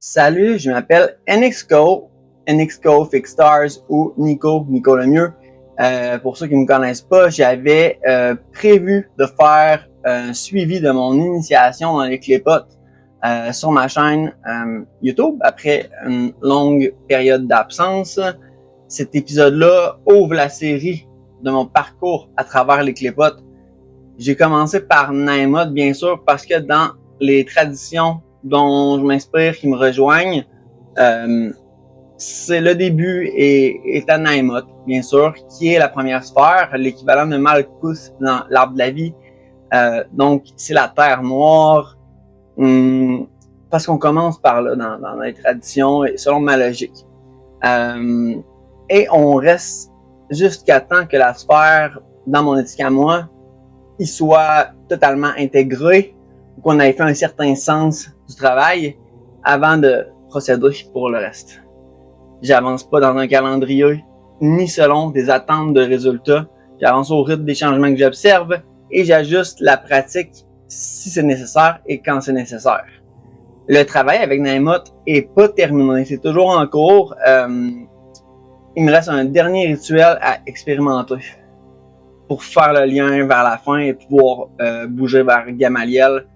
Salut, je m'appelle NXCO Fix Stars ou Nico le mieux. Pour ceux qui ne me connaissent pas, j'avais prévu de faire un suivi de mon initiation dans les clépotes sur ma chaîne YouTube après une longue période d'absence. Cet épisode-là ouvre la série de mon parcours à travers les clépotes. J'ai commencé par Naimot, bien sûr, parce que dans les traditions dont je m'inspire, qui me rejoignent, c'est le début est à Naimot, bien sûr, qui est la première sphère, l'équivalent de Malkuth dans l'Arbre de la vie. Donc, c'est la Terre noire, parce qu'on commence par là dans les traditions, selon ma logique. Et on reste jusqu'à temps que la sphère, dans mon éthique à moi, il soit totalement intégré, ou qu'on ait fait un certain sens du travail avant de procéder pour le reste. J'avance pas dans un calendrier, ni selon des attentes de résultats. J'avance au rythme des changements que j'observe et j'ajuste la pratique si c'est nécessaire et quand c'est nécessaire. Le travail avec Naimot est pas terminé, c'est toujours en cours. Il me reste un dernier rituel à expérimenter pour faire le lien vers la fin et pouvoir bouger vers Gamaliel.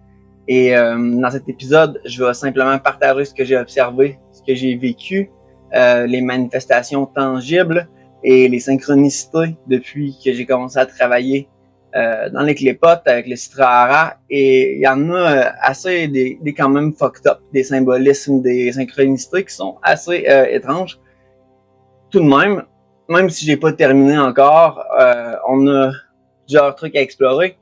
Et dans cet épisode, je vais simplement partager ce que j'ai observé, ce que j'ai vécu, les manifestations tangibles et les synchronicités depuis que j'ai commencé à travailler dans les clépotes avec le Citrahara. Et il y en a assez des quand même fucked up, des symbolismes, des synchronicités qui sont assez étranges. Tout de même si j'ai pas terminé encore, on a plusieurs trucs à explorer.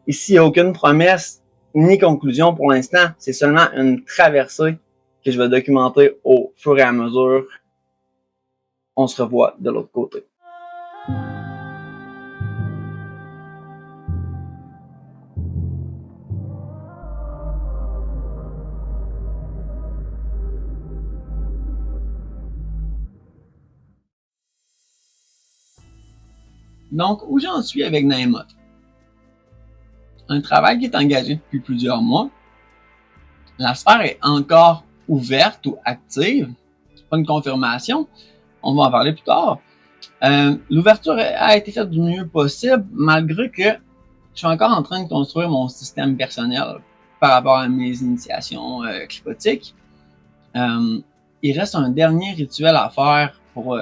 Ici, il n'y a aucune promesse ni conclusion pour l'instant. C'est seulement une traversée que je vais documenter au fur et à mesure. On se revoit de l'autre côté. Donc, où j'en suis avec Naimot? Un travail qui est engagé depuis plusieurs mois. La sphère est encore ouverte ou active. C'est pas une confirmation. On va en parler plus tard. L'ouverture a été faite du mieux possible, malgré que je suis encore en train de construire mon système personnel par rapport à mes initiations clipotiques. Il reste un dernier rituel à faire pour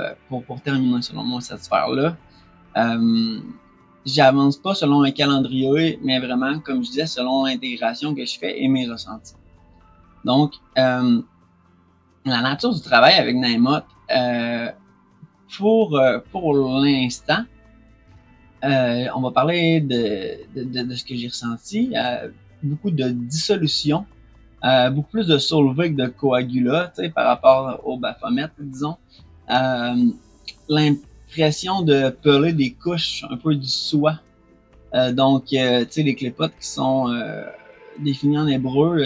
terminer, selon moi, cette sphère-là. J'avance pas selon un calendrier, mais vraiment, comme je disais, selon l'intégration que je fais et mes ressentis. Donc, la nature du travail avec Naimot, pour l'instant, on va parler de ce que j'ai ressenti. Beaucoup de dissolution, beaucoup plus de solvay que de coagula, par rapport au Baphomet, disons. L'impression de peler des couches un peu du soie. Donc, les clépotes qui sont définies en hébreu,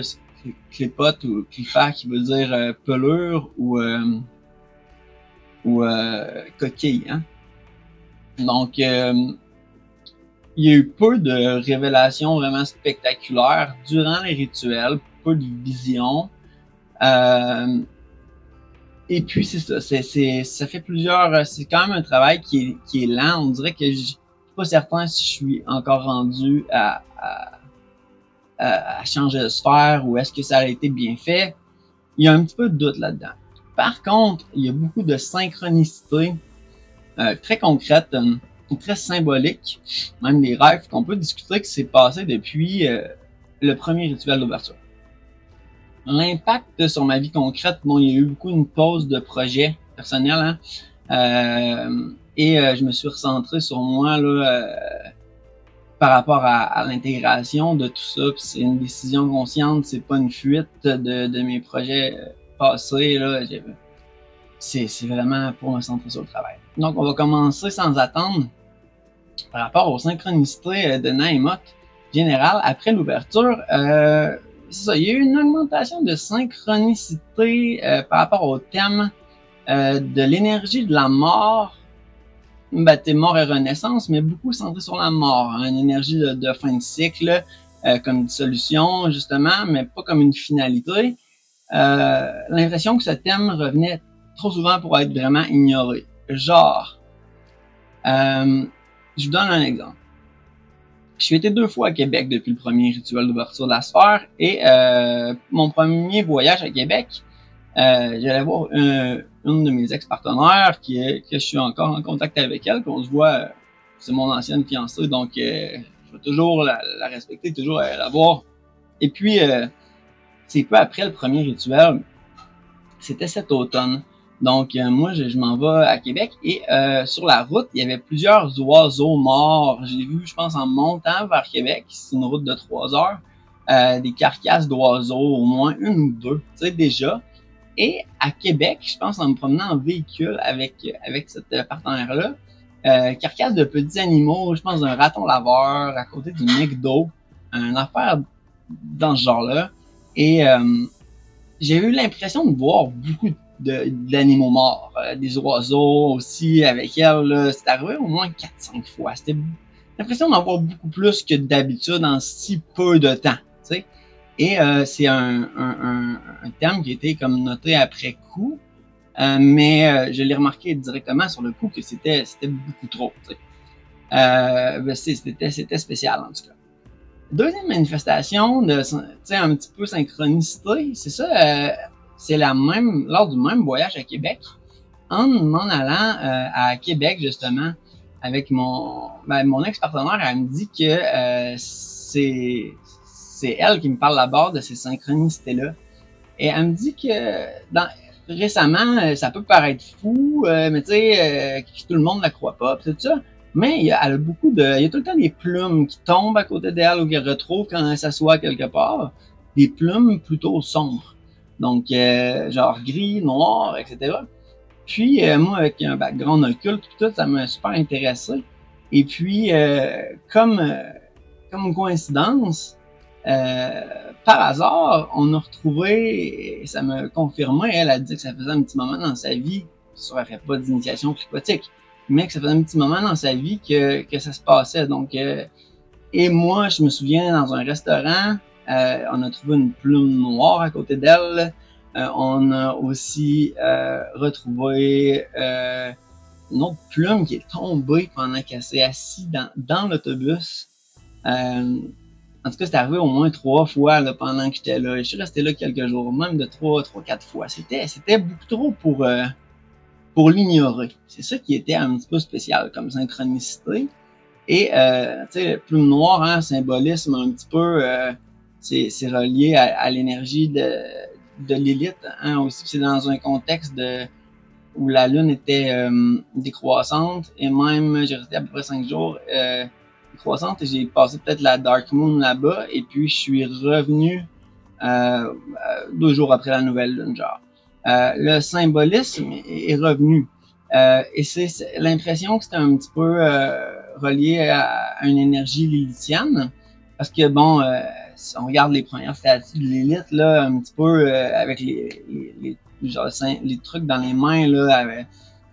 clépote ou clifa qui veut dire pelure ou coquille. Hein? Donc, il y a eu peu de révélations vraiment spectaculaires durant les rituels, peu de visions. Et puis c'est ça, ça fait plusieurs, c'est quand même un travail qui est lent. On dirait que je suis pas certain si je suis encore rendu à changer de sphère ou est-ce que ça a été bien fait. Il y a un petit peu de doute là-dedans. Par contre, il y a beaucoup de synchronicité très concrète, très symbolique, même des rêves qu'on peut discuter qui s'est passé depuis le premier rituel d'ouverture. L'impact sur ma vie concrète, bon, il y a eu beaucoup une pause de projet personnel, hein, et je me suis recentré sur moi là, par rapport à l'intégration de tout ça. Puis c'est une décision consciente, c'est pas une fuite de mes projets passés là. C'est vraiment pour me centrer sur le travail. Donc, on va commencer sans attendre par rapport aux synchronicités de Naimot général après l'ouverture. C'est ça, il y a eu une augmentation de synchronicité par rapport au thème de l'énergie de la mort. Mort et renaissance, mais beaucoup centré sur la mort. Hein, une énergie de fin de cycle, comme dissolution, justement, mais pas comme une finalité. l'impression que ce thème revenait trop souvent pour être vraiment ignoré. Genre, je vous donne un exemple. Je suis été 2 fois à Québec depuis le premier rituel d'ouverture de la sphère et mon premier voyage à Québec, j'allais voir une de mes ex-partenaires que je suis encore en contact avec elle, qu'on se voit, c'est mon ancienne fiancée, donc je vais toujours la respecter, toujours la voir. Et puis, c'est peu après le premier rituel, c'était cet automne. Donc, moi, je m'en vais à Québec et sur la route, il y avait plusieurs oiseaux morts. J'ai vu, je pense, en montant vers Québec, c'est une route de 3 heures, des carcasses d'oiseaux, au moins une ou deux, tu sais, déjà. Et à Québec, je pense, en me promenant en véhicule avec cette partenaire-là, carcasse de petits animaux, je pense d'un raton laveur à côté d'une McDo, une affaire dans ce genre-là. Et j'ai eu l'impression de voir beaucoup d'animaux morts, des oiseaux aussi avec elle. C'est arrivé au moins 4-5 fois. C'était l'impression d'en voir beaucoup plus que d'habitude en si peu de temps. T'sais. Et c'est un terme qui a été comme noté après coup, mais je l'ai remarqué directement sur le coup que c'était beaucoup trop. C'était spécial en tout cas. Deuxième manifestation de, un petit peu synchronicité, c'est ça, c'est lors du même voyage à Québec, en m'en allant à Québec justement, avec mon ex-partenaire, elle me dit que c'est elle qui me parle là-bas de ces synchronicités-là. Et elle me dit que récemment, ça peut paraître fou, mais tu sais, que tout le monde ne la croit pas, pis tout ça. Mais elle a il y a tout le temps des plumes qui tombent à côté d'elle ou qu'elle retrouve quand elle s'assoit quelque part. Des plumes plutôt sombres. Donc, genre gris, noir, etc. Puis, moi, avec un background occulte, tout, ça m'a super intéressé. Et puis, comme coïncidence, euh, par hasard, on a retrouvé, et ça me confirmait, elle a dit que ça faisait un petit moment dans sa vie, ça ne fait pas d'initiation psychotique, mais que ça faisait un petit moment dans sa vie que ça se passait. Donc, et moi, je me souviens, dans un restaurant, on a trouvé une plume noire à côté d'elle. On a aussi retrouvé une autre plume qui est tombée pendant qu'elle s'est assise dans l'autobus. En tout cas, c'est arrivé au moins 3 fois là, pendant que j'étais là. Je suis resté là quelques jours, même de 3-4 fois. C'était beaucoup trop pour l'ignorer. C'est ça qui était un petit peu spécial comme synchronicité. Et, tu sais, plume noire, hein, symbolisme un petit peu, c'est relié à l'énergie de Lilith, hein, aussi. C'est dans un contexte où la lune était décroissante et même, j'ai resté à peu près 5 jours décroissante et j'ai passé peut-être la Dark Moon là-bas et puis je suis revenu 2 jours après la nouvelle lune, genre. Le symbolisme est revenu. Et c'est l'impression que c'était un petit peu relié à une énergie lilithienne. Parce que, bon, si on regarde les premières statues de Lilith, là, un petit peu avec les trucs dans les mains, là,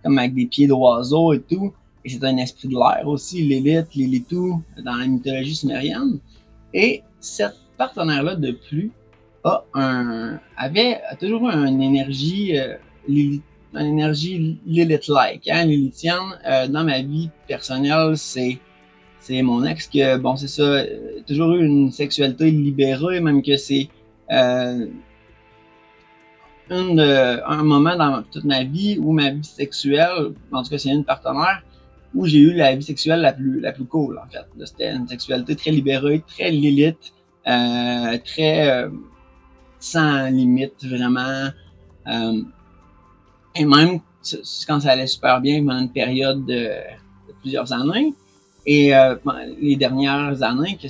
comme avec des pieds d'oiseau et tout. Et c'est un esprit de l'air aussi, Lilith, Lilitou, dans la mythologie sumérienne. Et cette partenaire-là de plus avait toujours une énergie Lilith-like, hein, lilithienne. Dans ma vie personnelle, c'est mon ex que, bon, c'est ça, toujours eu une sexualité libérée, même que c'est un moment dans toute ma vie où ma vie sexuelle, en tout cas, c'est une partenaire, où j'ai eu la vie sexuelle la plus cool, en fait. C'était une sexualité très libérée, très Lilith, très sans limite, vraiment. Et même quand ça allait super bien pendant une période de plusieurs années, et les dernières années que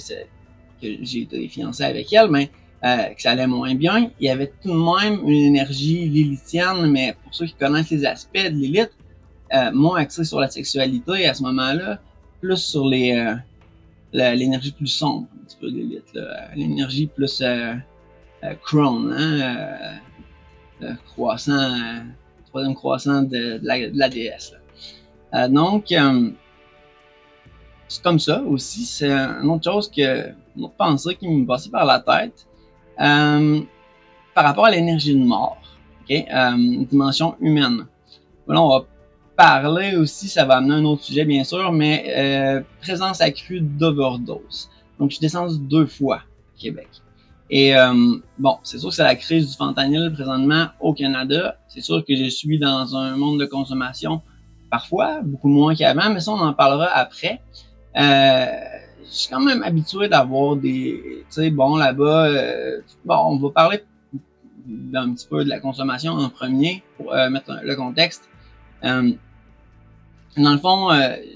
j'ai été fiancé avec elle, mais que ça allait moins bien, il y avait tout de même une énergie lilithienne, mais pour ceux qui connaissent les aspects de Lilith, moins axé sur la sexualité à ce moment-là, plus sur l'énergie plus sombre, un petit peu de Lilith, l'énergie plus crone, hein, croissant, troisième croissant de la déesse. Donc, c'est comme ça aussi. C'est une autre chose une autre pensée qui me passait par la tête. par rapport à l'énergie de mort, dimension humaine. Là, on va parler aussi, ça va amener un autre sujet bien sûr, mais présence accrue d'overdose. Donc, je suis descendu 2 fois au Québec. Et bon, c'est sûr que c'est la crise du fentanyl présentement au Canada. C'est sûr que je suis dans un monde de consommation parfois, beaucoup moins qu'avant, mais ça, on en parlera après. Je suis quand même habitué d'avoir des... Tu sais, bon, là-bas, bon, on va parler un petit peu de la consommation en premier pour mettre le contexte. Dans le fond,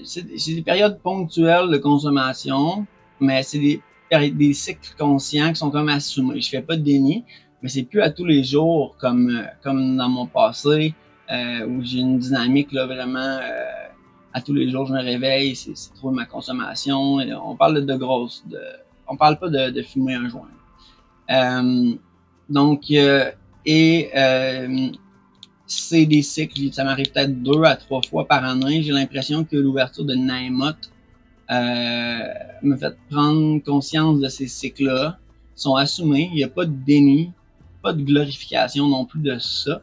c'est des périodes ponctuelles de consommation, mais c'est des cycles conscients qui sont comme assumés. Je fais pas de déni, mais c'est plus à tous les jours comme dans mon passé, où j'ai une dynamique là vraiment à tous les jours je me réveille, c'est trop ma consommation. On parle de grosses, on parle pas de fumer un joint. Donc c'est des cycles, ça m'arrive peut-être 2 à 3 fois par année. J'ai l'impression que l'ouverture de Naimot me fait prendre conscience de ces cycles-là. Ils sont assumés, il n'y a pas de déni, pas de glorification non plus de ça.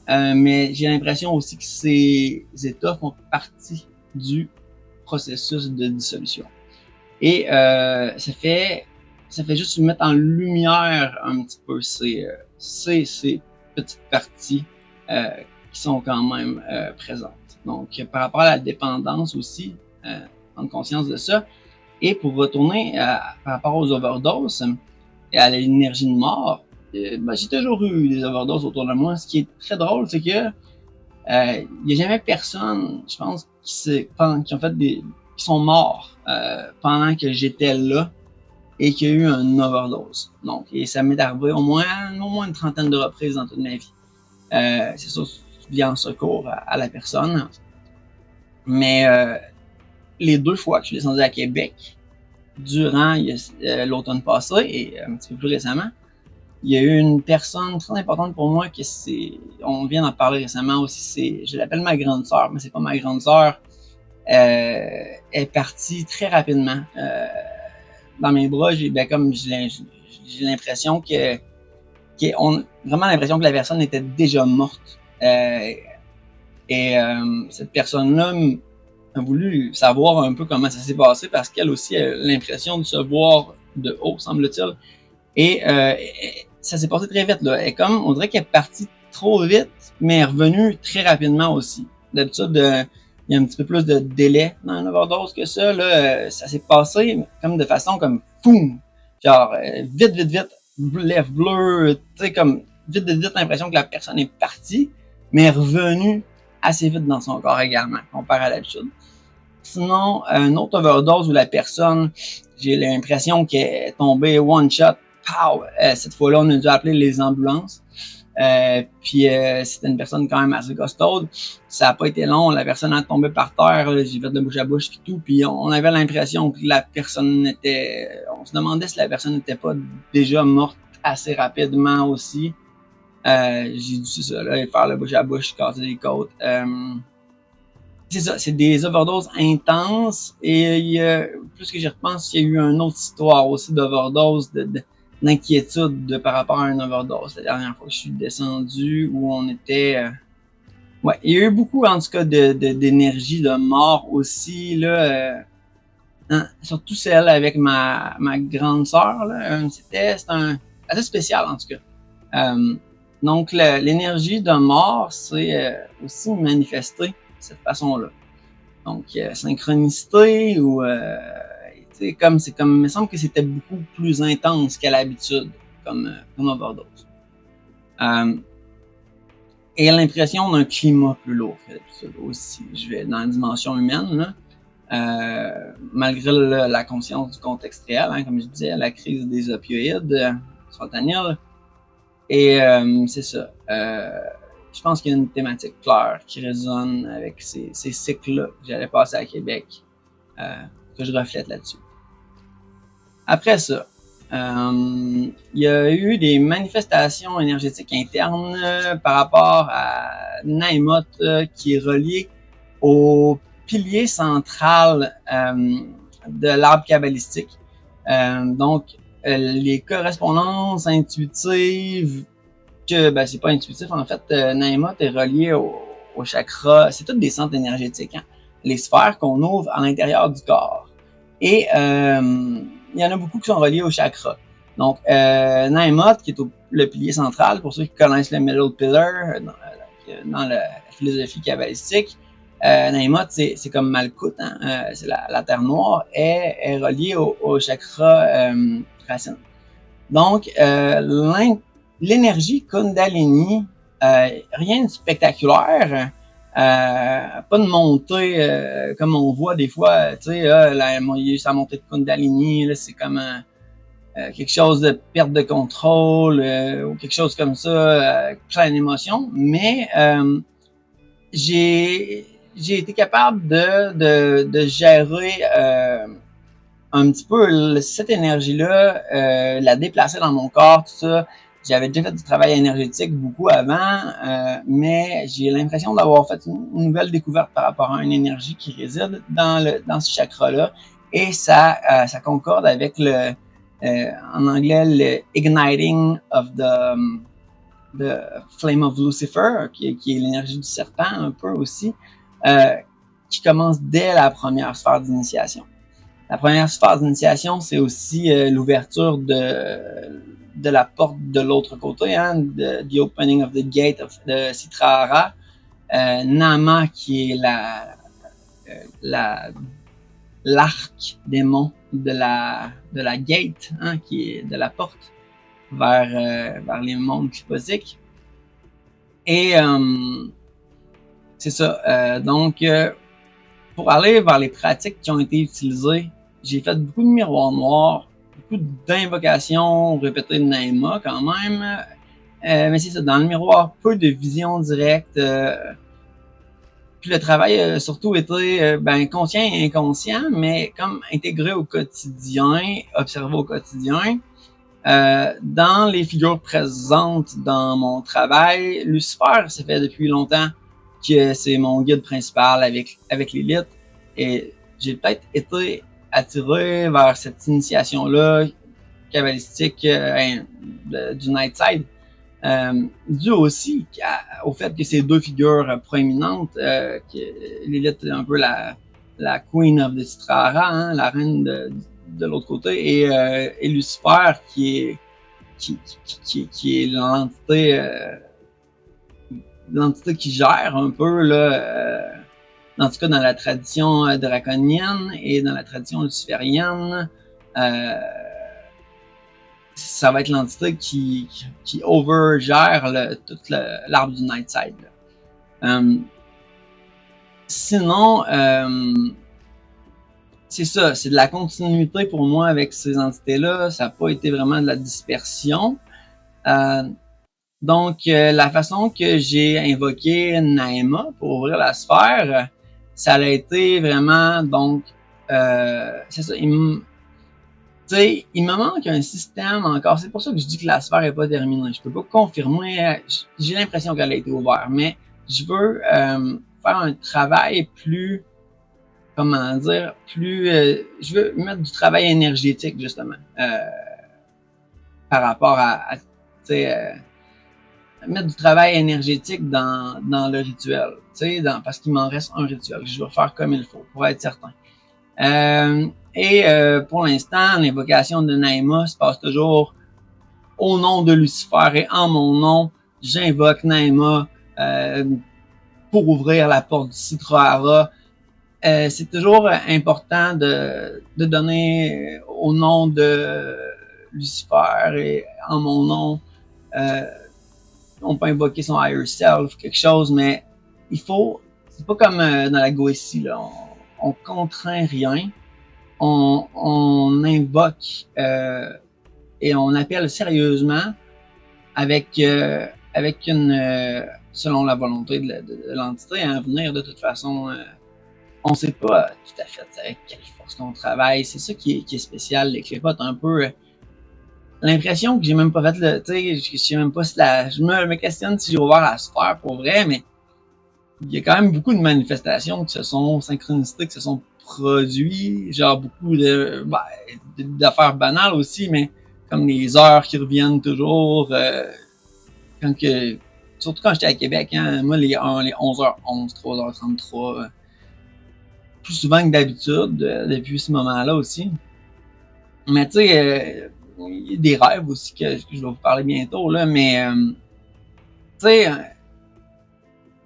Mais j'ai l'impression aussi que ces états font partie du processus de dissolution. Et ça fait juste mettre en lumière un petit peu ces petites parties qui sont quand même présentes. Donc, par rapport à la dépendance aussi, prendre conscience de ça. Et pour retourner par rapport aux overdoses et à l'énergie de mort, j'ai toujours eu des overdoses autour de moi. Ce qui est très drôle, c'est que il n'y a jamais personne, je pense, qui sont morts pendant que j'étais là et qu'il y a eu une overdose. Donc, et ça m'est arrivé au moins une trentaine de reprises dans toute ma vie. C'est sûr, tu viens en secours à la personne. Mais les 2 fois que je suis descendu à Québec, durant l'automne passé et un petit peu plus récemment, il y a eu une personne très importante pour moi on vient d'en parler récemment aussi, je l'appelle ma grande sœur, mais c'est pas ma grande sœur. Elle est partie très rapidement. Dans mes bras, j'ai l'impression vraiment l'impression que la personne était déjà morte. Cette personne-là a voulu savoir un peu comment ça s'est passé parce qu'elle aussi a l'impression de se voir de haut, semble-t-il. Et ça s'est passé très vite, là. On dirait qu'elle est partie trop vite, mais elle est revenue très rapidement aussi. D'habitude, il y a un petit peu plus de délai dans une overdose que ça. Là, ça s'est passé comme de façon comme boum, genre vite, lèvres bleues, tu sais, comme vite, l'impression que la personne est partie, mais est revenue assez vite dans son corps également, comparé à l'habitude. Sinon, une autre overdose où la personne, j'ai l'impression qu'elle est tombée one shot, pow! Cette fois-là, on a dû appeler les ambulances. Puis c'était une personne quand même assez costaude. Ça n'a pas été long, la personne a tombé par terre, là, j'ai fait de bouche à bouche et tout, puis on avait l'impression que la personne on se demandait si la personne n'était pas déjà morte assez rapidement aussi. J'ai dû faire le bouche à bouche, casser les côtes. C'est ça, c'est des overdoses intenses et plus que j'y repense, il y a eu une autre histoire aussi d'overdose, d'inquiétude par rapport à une overdose. La dernière fois que je suis descendu où on était... ouais, il y a eu beaucoup en tout cas d'énergie, de mort aussi, là. Surtout celle avec ma grande sœur, là. C'était assez spécial en tout cas. Donc l'énergie de mort, c'est aussi manifesté de cette façon-là. Donc synchronicité ou il me semble que c'était beaucoup plus intense qu'à l'habitude comme overdose. Et l'impression d'un climat plus lourd que d'habitude aussi. Je vais dans la dimension humaine, là. Malgré la conscience du contexte réel, comme je disais, la crise des opioïdes, fentanyl. Et c'est ça. Je pense qu'il y a une thématique claire qui résonne avec ces cycles-là que j'allais passer à Québec, que je reflète là-dessus. Après ça, il y a eu des manifestations énergétiques internes par rapport à Naimot qui est relié au pilier central de l'arbre kabbalistique. Donc, les correspondances intuitives que ben, c'est pas intuitif. En fait, Naimot est relié au chakra. C'est toutes des centres énergétiques, hein? Les sphères qu'on ouvre à l'intérieur du corps. Et il y en a beaucoup qui sont reliés au chakra. Donc, Naimot, qui est le pilier central, pour ceux qui connaissent le Middle Pillar dans la philosophie kabbalistique, Naimot, c'est comme Malkuth, hein? C'est la terre noire, est reliée au chakra racine. Donc, l'énergie Kundalini, rien de spectaculaire, pas de montée comme on voit des fois, tu sais, il y a eu sa montée de Kundalini, là, c'est comme quelque chose de perte de contrôle ou quelque chose comme ça, plein d'émotions, mais j'ai été capable de gérer un petit peu cette énergie-là, la déplacer dans mon corps, tout ça. J'avais déjà fait du travail énergétique beaucoup avant, mais j'ai l'impression d'avoir fait une nouvelle découverte par rapport à une énergie qui réside dans ce chakra-là. Et ça concorde avec en anglais, le igniting of the flame of Lucifer, qui est l'énergie du serpent un peu aussi, qui commence dès la première sphère d'initiation. La première sphère d'initiation, c'est aussi l'ouverture de la porte de l'autre côté, hein, the opening of the gate de Citrahara. Nama, qui est l'arc démon de la gate, hein, qui est de la porte vers les mondes clyposiques. Et c'est ça. Donc, pour aller vers les pratiques qui ont été utilisées, j'ai fait beaucoup de miroirs noirs, beaucoup d'invocations répétées de Naima quand même. Mais c'est ça, dans le miroir, peu de vision directe. Puis le travail a surtout été conscient et inconscient, mais comme intégré au quotidien, observé au quotidien. Dans les figures présentes dans mon travail, Lucifer, ça fait depuis longtemps que c'est mon guide principal avec l'élite. Et j'ai peut-être été attiré vers cette initiation-là, kabbalistique du Nightside, dû aussi au fait que c'est deux figures proéminentes, que l'élite est un peu la Queen of the Citrahara, hein, la reine de l'autre côté, et Lucifer qui est l'entité qui gère un peu là, en tout cas dans la tradition draconienne et dans la tradition luciférienne, ça va être l'entité qui overgère tout l'arbre du Nightside. Sinon, c'est ça, c'est de la continuité pour moi avec ces entités-là. Ça n'a pas été vraiment de la dispersion. Donc, la façon que j'ai invoqué Naima pour ouvrir la sphère, ça a été vraiment, donc, c'est ça, il me manque un système encore. C'est pour ça que je dis que la sphère n'est pas terminée. Je peux pas confirmer, j'ai l'impression qu'elle a été ouverte, mais je veux faire un travail plus, comment dire, je veux mettre du travail énergétique, justement, par rapport à tu sais, mettre du travail énergétique dans le rituel, tu sais, parce qu'il m'en reste un rituel que je dois faire comme il faut, pour être certain. Pour l'instant, l'invocation de Naima se passe toujours au nom de Lucifer et en mon nom, j'invoque Naima pour ouvrir la porte du Citrahara. C'est toujours important de donner au nom de Lucifer et en mon nom. On peut invoquer son higher self, quelque chose, mais c'est pas comme dans la Goétie, là. On contraint rien. On invoque et on appelle sérieusement avec selon la volonté de l'entité à venir. De toute façon, on sait pas tout à fait avec quelle force qu'on travaille. C'est ça qui est spécial. Les Clépotes, un peu l'impression que j'ai même pas fait je sais même pas si je me questionne si j'ai ouvert la sphère pour vrai, mais il y a quand même beaucoup de manifestations qui se sont synchronicité, qui se sont produits, genre beaucoup d'affaires banales aussi, mais comme les heures qui reviennent toujours, surtout quand j'étais à Québec, hein, moi, les 11h11, 3h33, plus souvent que d'habitude, depuis ce moment-là aussi. Mais tu sais, il y a des rêves aussi que je vais vous parler bientôt, là, mais tu sais,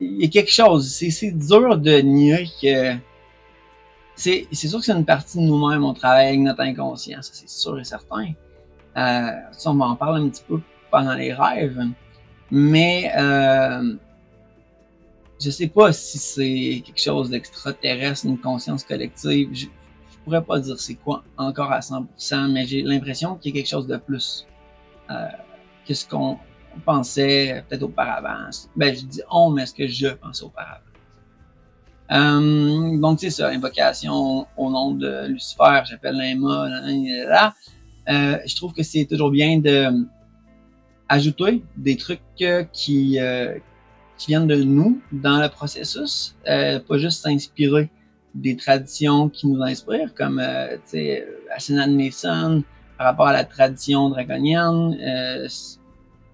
il y a quelque chose, c'est dur de nier que c'est sûr que c'est une partie de nous-mêmes, on travaille avec notre inconscient, ça c'est sûr et certain. Ça, on va en parler un petit peu pendant les rêves, mais je sais pas si c'est quelque chose d'extraterrestre, une conscience collective. Je pourrais pas dire c'est quoi encore à 100%, mais j'ai l'impression qu'il y a quelque chose de plus euh, que ce qu'on pensait peut-être auparavant. Ben, je dis on, mais ce que je pensais auparavant. Donc, c'est ça, invocation au nom de Lucifer, j'appelle Lima, là. Je trouve que c'est toujours bien de ajouter des trucs qui viennent de nous dans le processus, pas juste s'inspirer des traditions qui nous inspirent, comme Asena Mason par rapport à la tradition draconienne, c'est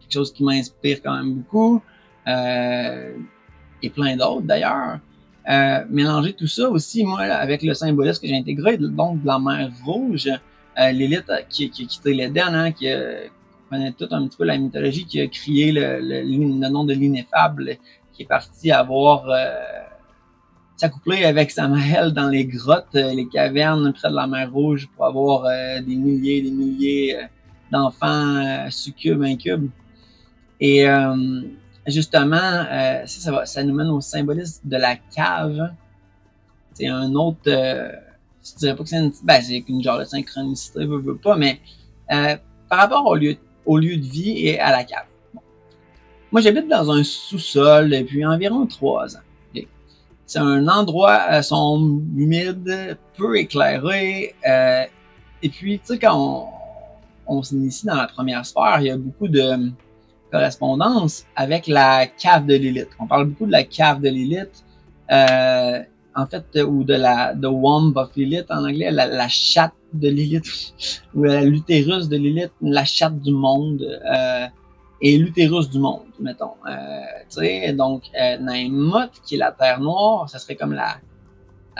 quelque chose qui m'inspire quand même beaucoup, et plein d'autres d'ailleurs. Mélanger tout ça aussi, moi, avec le symbolisme que j'ai intégré, donc de la mer Rouge, l'élite qui a quitté l'Éden, hein, qui connaît tout un petit peu la mythologie, qui a créé le nom de l'ineffable, qui est parti avoir s'accoupler avec Samael dans les grottes, les cavernes près de la mer Rouge pour avoir des milliers d'enfants succubes, incubes. Et justement, ça nous mène au symbolisme de la cave. C'est un autre, je dirais pas que c'est une genre de synchronicité, veux pas, mais par rapport au lieu de vie et à la cave. Bon. Moi, j'habite dans un sous-sol depuis environ 3 ans. Okay. C'est un endroit sombre, humide, peu éclairé. Et puis, tu sais, quand on s'initie dans la première sphère, il y a beaucoup de correspondance avec la cave de Lilith. On parle beaucoup de la cave de Lilith, en fait, ou de la The Womb of Lilith en anglais, la chatte de Lilith, ou l'utérus de Lilith, la chatte du monde, et l'utérus du monde, mettons. Tu sais, donc, Naimot, qui est la terre noire, ça serait comme la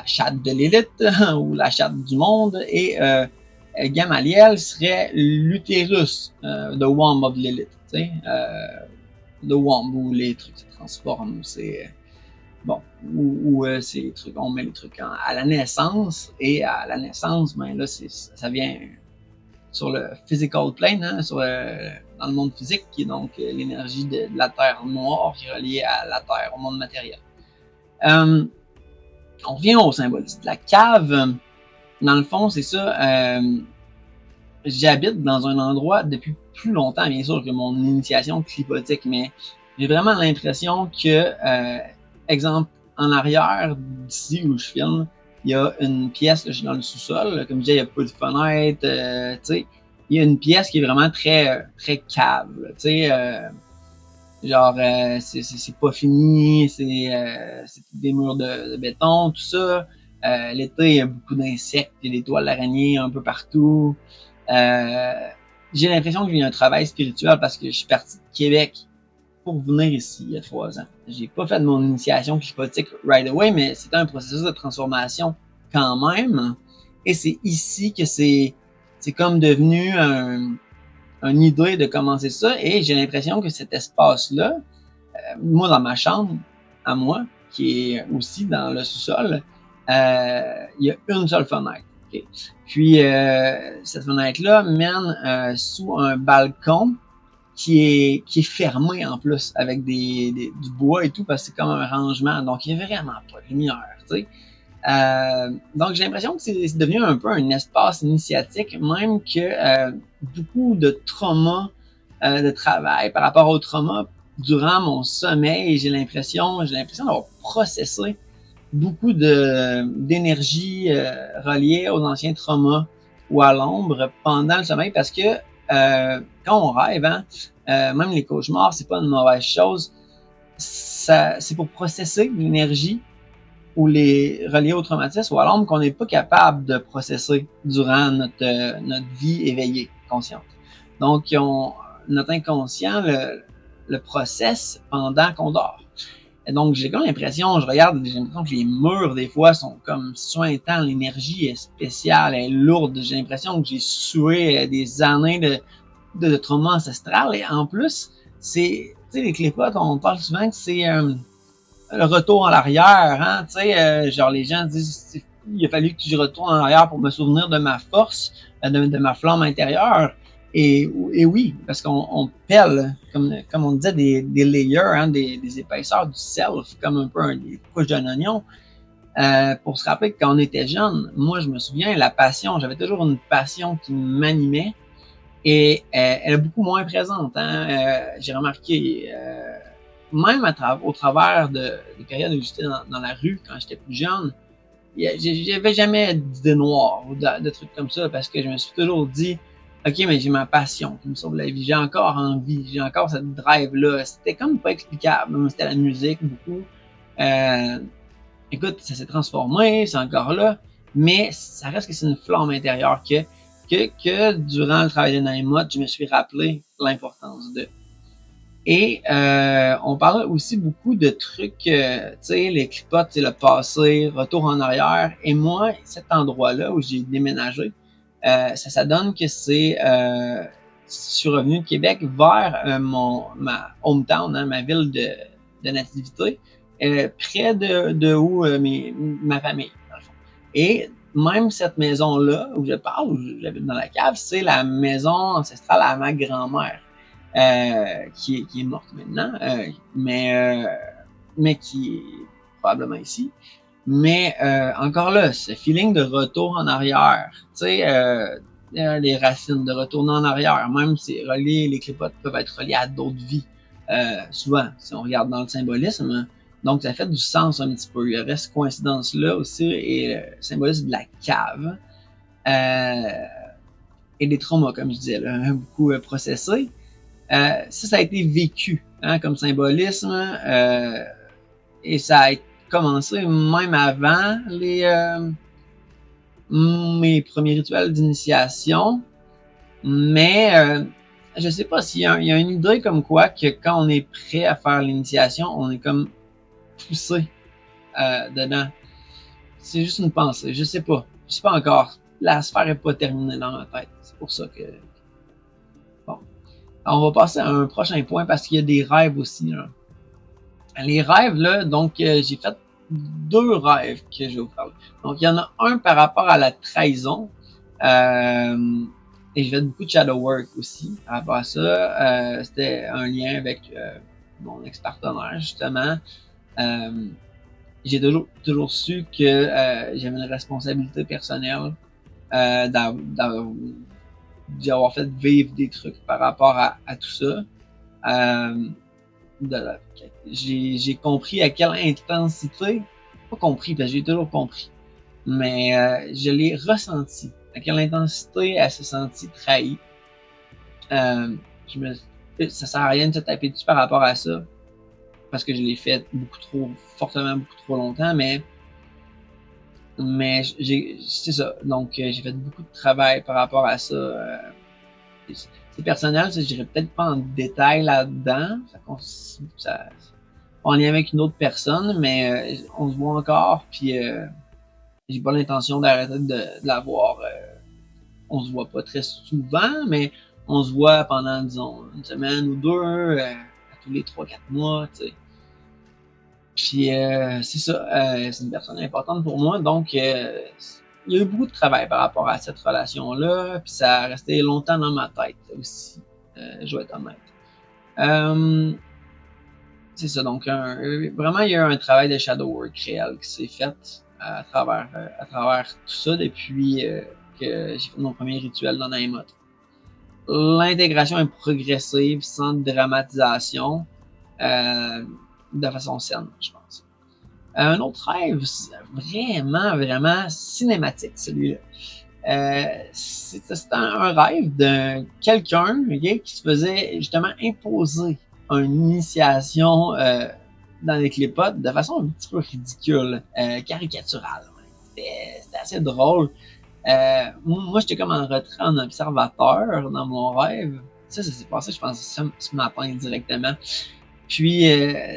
chatte de Lilith, ou la chatte du monde, et Gamaliel serait l'utérus, The Womb of Lilith. Le womb où les trucs se transforment, c'est bon, où c'est les trucs, on met les trucs à la naissance, et à la naissance, ben là, ça vient sur le physical plane, hein, dans le monde physique, qui est donc l'énergie de la terre noire qui est reliée à la terre, au monde matériel. On revient au symbolisme. La cave, dans le fond, c'est ça. J'habite dans un endroit depuis plus longtemps, bien sûr, que mon initiation clipotique, mais j'ai vraiment l'impression que, exemple, en arrière d'ici où je filme, il y a une pièce, là, je suis dans le sous-sol, comme je disais, il n'y a pas de fenêtre, tu sais, il y a une pièce qui est vraiment très cave, tu sais, genre, c'est pas fini, c'est des murs de béton, tout ça. L'été, il y a beaucoup d'insectes, il y a des toiles d'araignées un peu partout. J'ai l'impression que j'ai un travail spirituel parce que je suis parti de Québec pour venir ici il y a 3 ans. J'ai pas fait de mon initiation clipotique right away, mais c'était un processus de transformation quand même. Et c'est ici que c'est comme devenu une idée de commencer ça. Et j'ai l'impression que cet espace-là, moi dans ma chambre, à moi, qui est aussi dans le sous-sol, il y a une seule fenêtre. Okay. Puis cette fenêtre-là mène sous un balcon qui est fermé en plus avec du bois et tout parce que c'est comme un rangement. Donc il n'y a vraiment pas de lumière. Tu sais. Donc j'ai l'impression que c'est devenu un peu un espace initiatique, même que beaucoup de traumas de travail par rapport au trauma durant mon sommeil, j'ai l'impression d'avoir processé beaucoup d'énergie reliée aux anciens traumas ou à l'ombre pendant le sommeil parce que quand on rêve, hein, même les cauchemars, c'est pas une mauvaise chose. C'est pour processer l'énergie ou les reliés au traumatisme ou à l'ombre qu'on n'est pas capable de processer durant notre vie éveillée, consciente. Donc, notre inconscient le process pendant qu'on dort. Et donc, j'ai comme l'impression, je regarde, j'ai l'impression que les murs, des fois, sont comme suintants, l'énergie est spéciale, elle est lourde. J'ai l'impression que j'ai sué des années de trauma ancestral. Et en plus, c'est, tu sais, les clépotes, on parle souvent que c'est le retour en arrière, hein, tu sais, genre les gens disent, il a fallu que je retourne en arrière pour me souvenir de ma force, de ma flamme intérieure. Et oui, parce qu'on pèle, comme on disait, des layers, hein, des épaisseurs du self, comme un peu des couches d'un oignon, pour se rappeler que quand on était jeune, moi je me souviens, la passion, j'avais toujours une passion qui m'animait, et elle est beaucoup moins présente. Hein? J'ai remarqué, même au travers des périodes où j'étais dans la rue quand j'étais plus jeune, j'avais jamais d'idées noires ou de trucs comme ça parce que je me suis toujours dit, OK, mais j'ai ma passion qui me sauve la vie. J'ai encore envie, j'ai encore cette drive-là. C'était comme pas explicable. C'était la musique beaucoup. Euh, Écoute, ça s'est transformé, c'est encore là, mais ça reste que c'est une flamme intérieure que durant le travail de Naïmot, je me suis rappelé l'importance de. Et on parle aussi beaucoup de trucs, tu sais, les clipotes, c'est le passé, retour en arrière. Et moi, cet endroit-là où j'ai déménagé, ça donne que je suis revenu de Québec vers ma hometown, hein, ma ville de nativité, près de où ma famille, dans le fond. Et même cette maison-là où je parle, où j'habite dans la cave, c'est la maison ancestrale à ma grand-mère. Qui est morte maintenant, mais qui est probablement ici. Mais encore là, ce feeling de retour en arrière, tu sais, les racines, de retourner en arrière, même si les clipotes peuvent être reliés à d'autres vies, souvent, si on regarde dans le symbolisme. Donc, ça fait du sens un petit peu. Il y aurait cette coïncidence-là aussi, et le symbolisme de la cave, et des traumas, comme je disais, là, beaucoup processés. Ça a été vécu, hein, comme symbolisme, et ça a commencé même avant mes premiers rituels d'initiation. Mais je sais pas s'il y a une idée comme quoi que quand on est prêt à faire l'initiation, on est comme poussé dedans. C'est juste une pensée, je sais pas. Je sais pas encore. La sphère est pas terminée dans ma tête. C'est pour ça que... Bon. On va passer à un prochain point parce qu'il y a des rêves aussi, là. Les rêves, là, donc j'ai fait 2 rêves que je vais vous parler. Donc, il y en a un par rapport à la trahison. Et je fais beaucoup de shadow work aussi par rapport à ça. C'était un lien avec mon ex-partenaire, justement. J'ai toujours su que j'avais une responsabilité personnelle d'y avoir fait vivre des trucs par rapport à tout ça. J'ai compris à quelle intensité, pas compris parce que j'ai toujours compris, mais je l'ai ressenti, à quelle intensité elle s'est sentie trahie. Ça sert à rien de se taper dessus par rapport à ça, parce que je l'ai fait fortement, beaucoup trop longtemps, mais c'est ça. Donc j'ai fait beaucoup de travail par rapport à ça. C'est personnel, je dirais peut-être pas en détail là-dedans. En lien avec une autre personne, mais on se voit encore, puis j'ai pas l'intention d'arrêter de la voir. On se voit pas très souvent, mais on se voit pendant, disons, une semaine ou deux, à tous les 3-4 mois, tu sais. Puis c'est ça, c'est une personne importante pour moi, donc il y a eu beaucoup de travail par rapport à cette relation-là, puis ça a resté longtemps dans ma tête aussi, je vais être honnête. C'est ça, donc vraiment il y a eu un travail de shadow work réel qui s'est fait à travers tout ça depuis que j'ai fait mon premier rituel dans Naimot. L'intégration est progressive, sans dramatisation, de façon saine, je pense. Un autre rêve, vraiment, vraiment cinématique, celui-là. C'était un rêve de quelqu'un, okay, qui se faisait justement imposer une initiation dans les clipotes de façon un petit peu ridicule, caricaturale. C'était assez drôle. Moi, j'étais comme en retrait en observateur dans mon rêve. ça s'est passé, je pense, ce matin directement. Puis,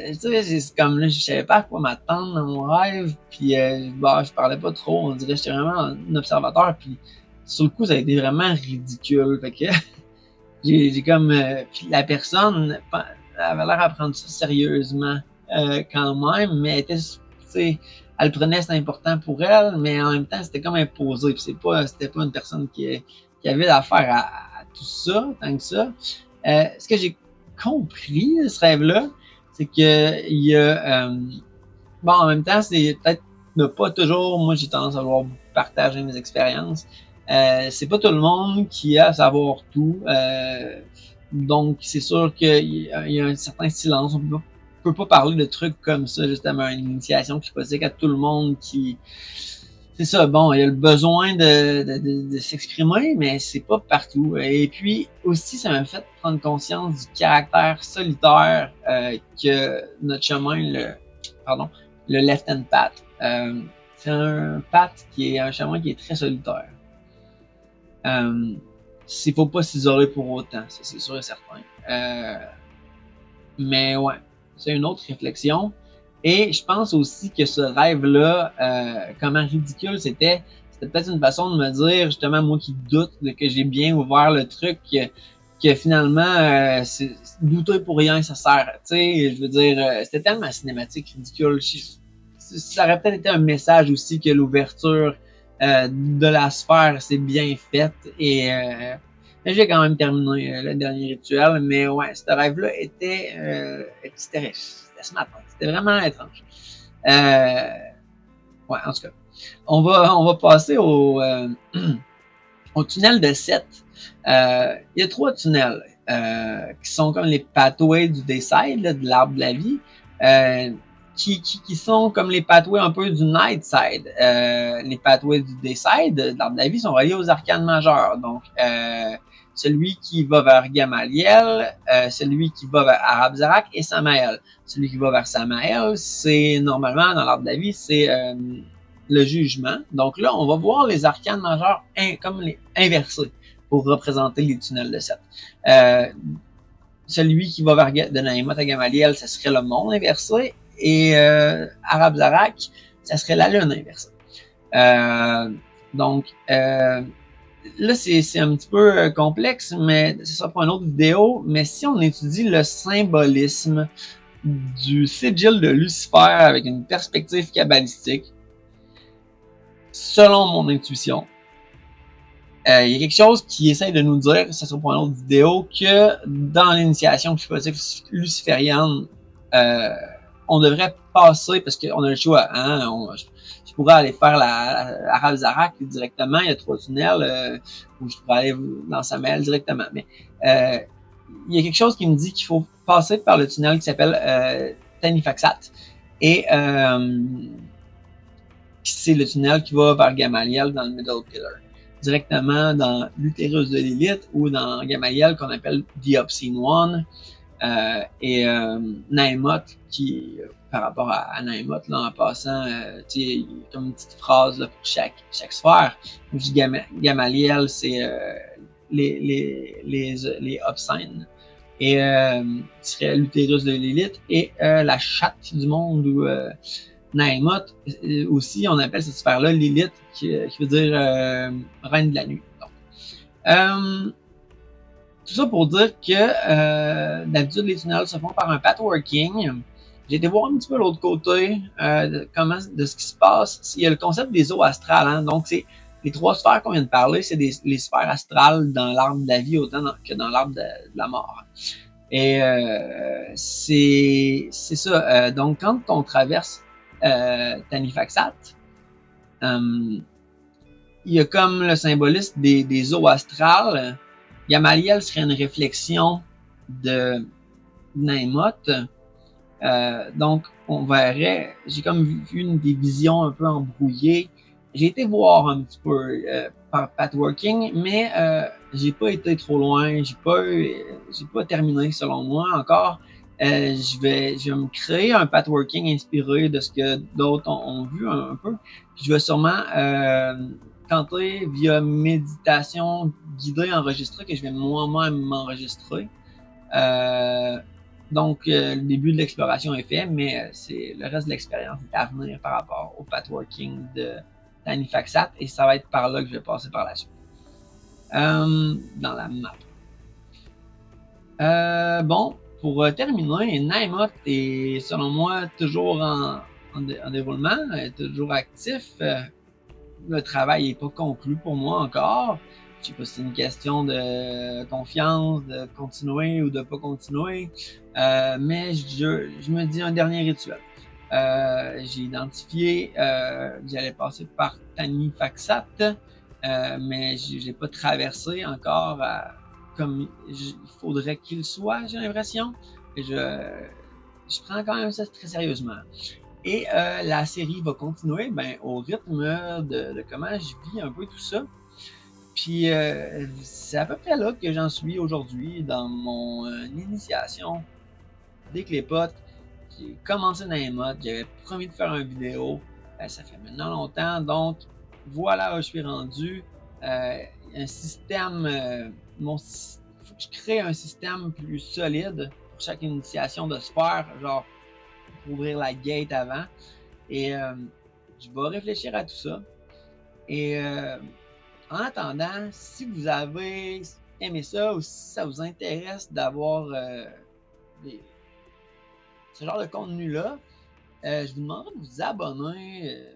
tu sais, c'est comme là, je savais pas à quoi m'attendre dans mon rêve. Puis, bah, je parlais pas trop. On dirait que j'étais vraiment un observateur. Puis, sur le coup, ça a été vraiment ridicule. Fait que j'ai comme. Puis la personne avait l'air à prendre ça sérieusement quand même, mais elle était, tu sais, elle prenait, c'était important pour elle, mais en même temps, c'était comme imposé. Puis c'était pas une personne qui avait d'affaire à tout ça, tant que ça. Ce que j'ai compris de ce rêve-là, c'est que il y a. Bon, en même temps, c'est peut-être ne pas toujours. Moi, j'ai tendance à vouloir partager mes expériences. C'est pas tout le monde qui a à savoir tout. Donc, c'est sûr qu'il y a un certain silence. On peut pas parler de trucs comme ça, justement, une initiation qui pose à tout le monde qui. C'est ça, bon, il y a le besoin de s'exprimer, mais c'est pas partout. Et puis aussi, ça m'a fait prendre conscience du caractère solitaire que notre chemin, le left hand path. C'est un path qui est un chemin qui est très solitaire. Il faut pas s'isoler pour autant, ça c'est sûr et certain. Mais ouais, c'est une autre réflexion. Et je pense aussi que ce rêve-là, comment ridicule c'était peut-être une façon de me dire, justement, moi qui doute de que j'ai bien ouvert le truc, que finalement, douter pour rien, ça sert. Tu sais, je veux dire, c'était tellement cinématique, ridicule. Ça aurait peut-être été un message aussi que l'ouverture de la sphère, c'est bien faite. Et j'ai quand même terminé le dernier rituel, mais ouais, ce rêve-là c'était ce matin. C'était vraiment étrange. Ouais, en tout cas. On va passer au tunnel de 7. Il y a 3 tunnels qui sont comme les pathways du Dayside, là, de l'arbre de la vie, qui sont comme les pathways un peu du Nightside. Les pathways du Dayside, de l'arbre de la vie, sont reliés aux arcanes majeures. Donc, celui qui va vers Gamaliel, celui qui va vers Arabzarak et Samael. Celui qui va vers Samael, c'est normalement, dans l'arbre de la vie, c'est le jugement. Donc là, on va voir les arcanes majeures comme les inversés pour représenter les tunnels de 7. Celui qui va vers de Naïmot à Gamaliel, ce serait le monde inversé. Et Arabzarak, ça serait la lune inversée. Donc, là, c'est un petit peu complexe, mais ce sera pour une autre vidéo. Mais si on étudie le symbolisme du sigil de Lucifer avec une perspective kabbalistique, selon mon intuition, il y a quelque chose qui essaie de nous dire, ça sera pour une autre vidéo, que dans l'initiation luciférienne, on devrait passer, parce qu'on a le choix, hein, je pourrais aller faire la Arabzarak directement, il y a 3 tunnels, ou je pourrais aller dans Samael directement, mais il y a quelque chose qui me dit qu'il faut passer par le tunnel qui s'appelle Tanifaxat, et c'est le tunnel qui va vers Gamaliel dans le Middle Pillar, directement dans l'utérus de Lilith ou dans Gamaliel qu'on appelle The Obscene One, et Naïmot qui, par rapport à Naïmot, là, en passant, il y a comme une petite phrase là, pour chaque sphère. Gamaliel, c'est les obscènes. Et ce serait l'utérus de Lilith et la chatte du monde où Naïmot, aussi, on appelle cette sphère-là Lilith, qui veut dire reine de la nuit. Tout ça pour dire que d'habitude, les tunnels se font par un pathworking. J'ai été voir un petit peu l'autre côté de ce qui se passe. Il y a le concept des eaux astrales. Hein? Donc, c'est les 3 sphères qu'on vient de parler, c'est les sphères astrales dans l'arbre de la vie autant que dans l'arbre de la mort. Et c'est ça. Donc, quand on traverse Tanifaxat, il y a comme le symbolisme des eaux astrales. Gamaliel serait une réflexion de Naïmot. Donc, on verrait, j'ai comme vu des visions un peu embrouillées. J'ai été voir un petit peu par pathworking, mais j'ai pas été trop loin. J'ai pas terminé selon moi encore. Je vais me créer un pathworking inspiré de ce que d'autres ont vu un peu. Puis je vais sûrement tenter via méditation guidée enregistrée que je vais moi-même m'enregistrer. Donc, le début de l'exploration est fait, mais c'est le reste de l'expérience est à venir par rapport au pathworking de Tiny Faxat et ça va être par là que je vais passer par la suite. Dans la map. Bon, pour terminer, Naimot est selon moi toujours en déroulement, toujours actif. Le travail n'est pas conclu pour moi encore. Je sais pas si c'est une question de confiance, de continuer ou de pas continuer. Mais je me dis un dernier rituel. J'ai identifié que j'allais passer par Tani Faxat, mais j'ai pas traversé encore comme il faudrait qu'il soit, j'ai l'impression. Je prends quand même ça très sérieusement. Et la série va continuer au rythme de comment je vis un peu tout ça. Puis c'est à peu près là que j'en suis aujourd'hui dans mon initiation des Clépotes. J'ai commencé dans les modes, j'avais promis de faire une vidéo. Ça fait maintenant longtemps, donc voilà où je suis rendu. Un système, faut que je crée un système plus solide pour chaque initiation de se faire, genre pour ouvrir la gate avant. Et je vais réfléchir à tout ça. Et en attendant, si vous avez aimé ça ou si ça vous intéresse d'avoir ce genre de contenu-là, je vous demanderai de vous abonner.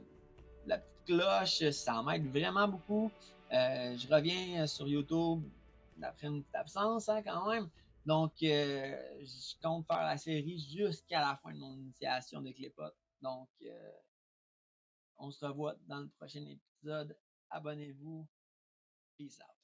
La petite cloche, ça m'aide vraiment beaucoup. Je reviens sur YouTube après une petite absence quand même. Donc, je compte faire la série jusqu'à la fin de mon initiation de Clépot. Donc, on se revoit dans le prochain épisode. Abonnez-vous. Peace out.